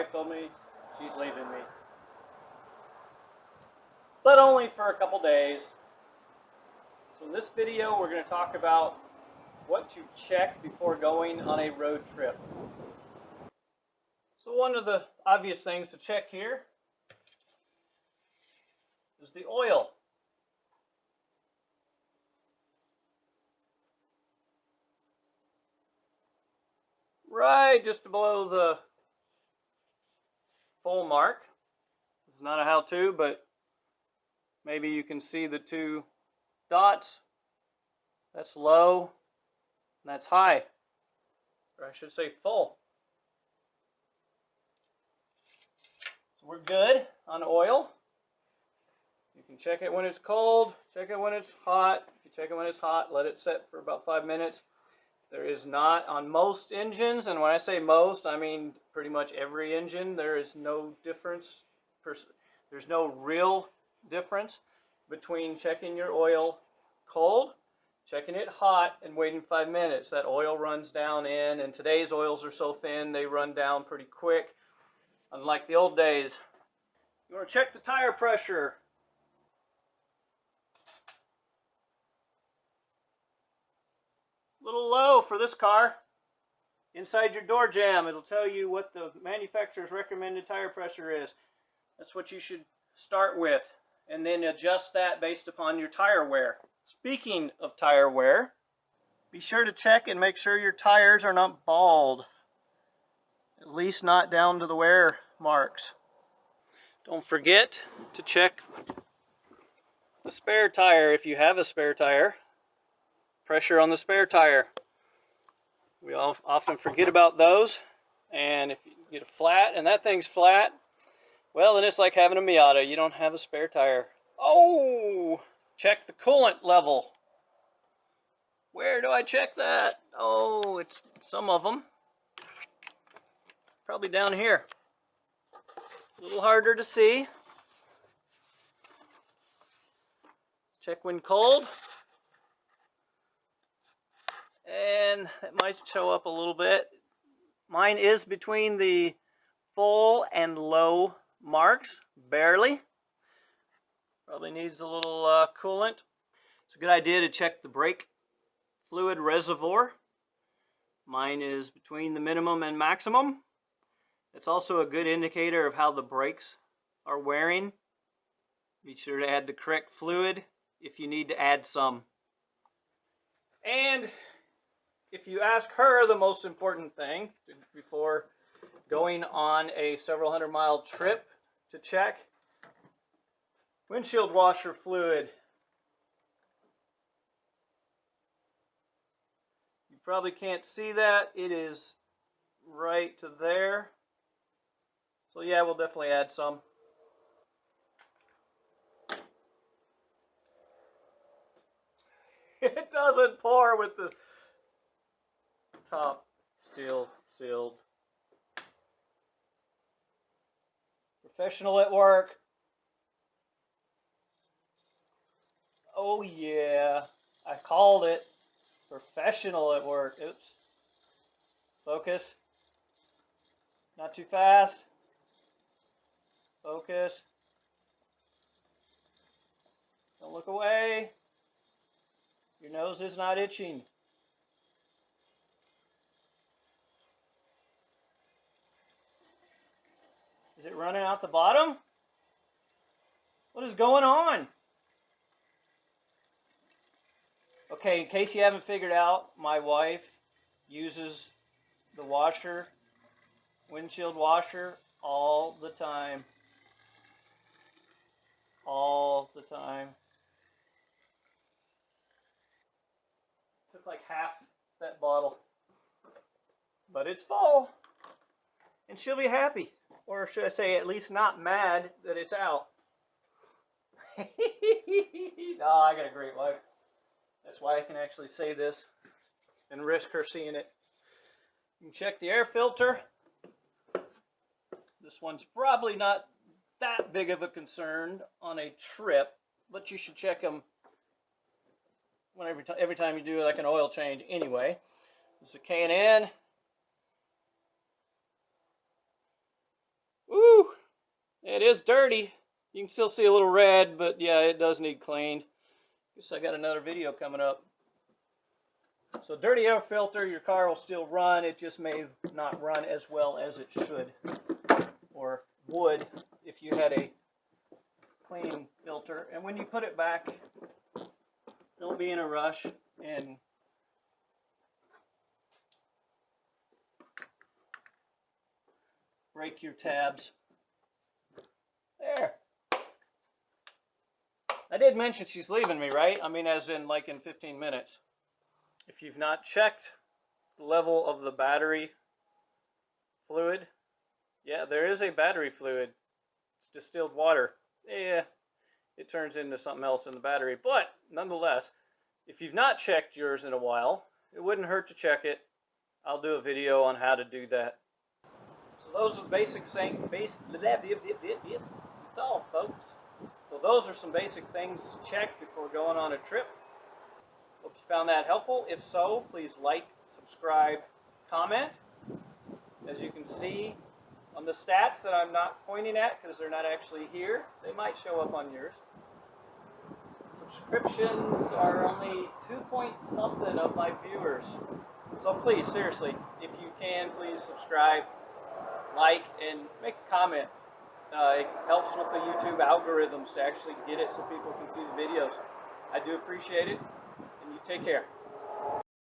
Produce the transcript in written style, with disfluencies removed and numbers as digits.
wife told me she's leaving me. But only for a couple days. So in this video, we're going to talk about what to check before going on a road trip. So one of the obvious things to check here is the oil. Right just below the full mark. It's not a how-to, but maybe you can see the two dots. That's low, and that's high. Or I should say full. So we're good on oil. You can check it when it's cold, check it when it's hot. If you check it when it's hot, let it set for about 5 minutes. There is not on most engines, and when I say most, I mean pretty much every engine. There is no difference. There's no real difference between checking your oil cold, checking it hot, and waiting 5 minutes. That oil runs down in, and today's oils are so thin they run down pretty quick, unlike the old days. You want to check the tire pressure. Little low for this car. Inside your door jamb, it'll tell you what the manufacturer's recommended tire pressure is. That's what you should start with, and then adjust that based upon your tire wear. Speaking of tire wear, be sure to check and make sure your tires are not bald, at least not down to the wear marks. Don't forget to check the spare tire if you have a spare tire. Pressure on the spare tire. We often forget about those, and if you get a flat and that thing's flat, well, then it's like having a Miata. You don't have a spare tire. Oh, check the coolant level. Where do I check that? Oh, it's some of them. Probably down here. A little harder to see. Check when cold. And it might show up a little bit. Mine is between the full and low marks, barely. Probably needs a little coolant. It's a good idea to check the brake fluid reservoir. Mine is between the minimum and maximum. It's also a good indicator of how the brakes are wearing. Be sure to add the correct fluid if you need to add some. And if you ask her the most important thing before going on a several 100-mile trip to check, windshield washer fluid. You probably can't see that. It is right to there. So yeah, we'll definitely add some. It doesn't pour with the top still sealed. Professional at work. Oh yeah, I called it. Professional at work. Oops. Focus. Not too fast. Focus. Don't look away. Your nose is not itching. Is it running out the bottom? What is going on? Okay, in case you haven't figured out, my wife uses the washer, windshield washer, all the time. All the time. Took like half that bottle. But it's full. And she'll be happy. Or should I say, at least not mad that it's out. No, I got a great wife. That's why I can actually say this and risk her seeing it. You can check the air filter. This one's probably not that big of a concern on a trip, but you should check them every time you do like an oil change anyway. This is a K&N. It is dirty. You can still see a little red, but yeah, it does need cleaned. Guess I got another video coming up. So dirty air filter, your car will still run. It just may not run as well as it should or would if you had a clean filter. And when you put it back, don't be in a rush and break your tabs. There. I did mention she's leaving me, right? I mean, as in like in 15 minutes. If you've not checked the level of the battery fluid, yeah, there is a battery fluid. It's distilled water. Yeah, it turns into something else in the battery. But nonetheless, if you've not checked yours in a while, it wouldn't hurt to check it. I'll do a video on how to do that. So those are the basic things. That's all, folks. So those are some basic things to check before going on a trip. Hope you found that helpful. If so, please like, subscribe, comment. As you can see on the stats that I'm not pointing at because they're not actually here, they might show up on yours. Subscriptions are only 2-point-something of my viewers. So please, seriously, if you can, please subscribe, like, and make a comment. It helps with the YouTube algorithms to actually get it so people can see the videos. I do appreciate it. You take care.